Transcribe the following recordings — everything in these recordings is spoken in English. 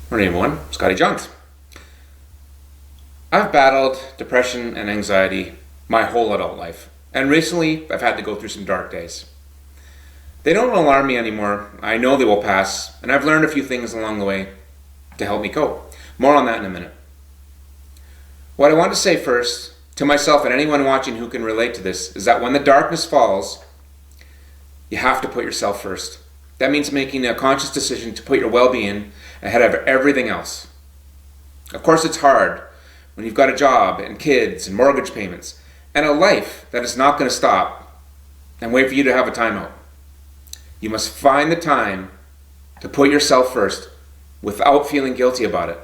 Morning everyone, Scotty Johns. I've battled depression and anxiety my whole adult life, and recently I've had to go through some dark days. They don't alarm me anymore, I know they will pass, and I've learned a few things along the way to help me cope. More on that in a minute. What I want to say first, to myself and anyone watching who can relate to this, is that when the darkness falls, you have to put yourself first. That means making a conscious decision to put your well-being ahead of everything else. Of course, it's hard when you've got a job and kids and mortgage payments and a life that is not going to stop and wait for you to have a timeout. You must find the time to put yourself first without feeling guilty about it.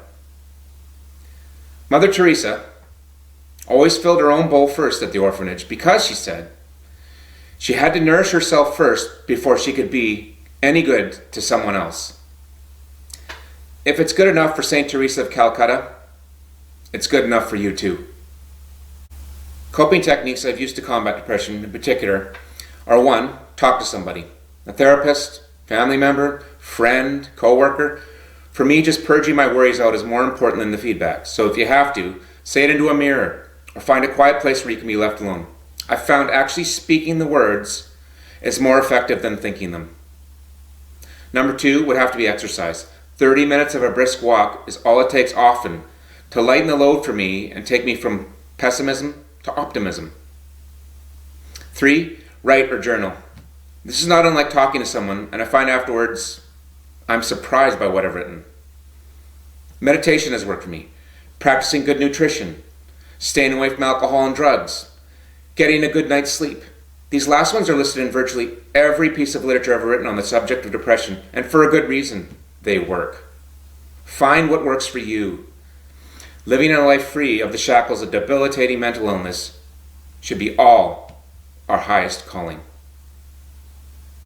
Mother Teresa always filled her own bowl first at the orphanage because, she said, she had to nourish herself first before she could be any good to someone else. If it's good enough for St. Teresa of Calcutta, it's good enough for you too. Coping techniques I've used to combat depression in particular are: 1, talk to somebody, a therapist, family member, friend, coworker. For me, just purging my worries out is more important than the feedback. So if you have to, say it into a mirror or find a quiet place where you can be left alone. I've found actually speaking the words is more effective than thinking them. Number 2 would have to be exercise. 30 minutes of a brisk walk is all it takes often to lighten the load for me and take me from pessimism to optimism. 3, write or journal. This is not unlike talking to someone, and I find afterwards I'm surprised by what I've written. Meditation has worked for me. Practicing good nutrition, staying away from alcohol and drugs, getting a good night's sleep. These last ones are listed in virtually every piece of literature ever written on the subject of depression, and for a good reason. They work. Find what works for you. Living a life free of the shackles of debilitating mental illness should be all our highest calling.